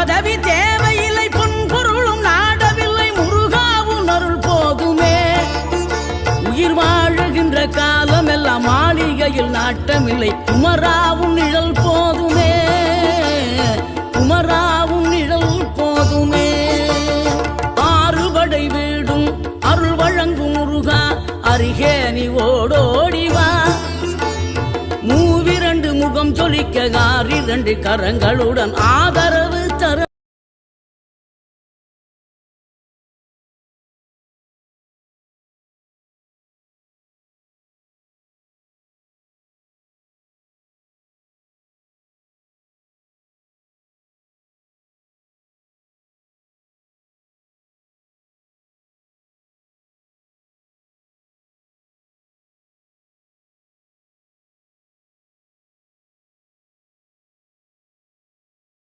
பதவி தேவையில்லை பொன்பொருளும் நாடவில்லை முருகாவும் அருள் போதுமே உயிர் வாழுகின்ற காலம் எல்லாம் மாளிகையில் நாட்டமில்லை குமராவும் நிழல் போதுமே குமராவும் நிழல் போதுமே ஆறுபடை வீடும் அருள் வழங்கும் முருகா அருகே நீ ஓடோடிவா மூவிரண்டு முகம் சொலிக்க 6 கரங்களுடன் ஆதரவு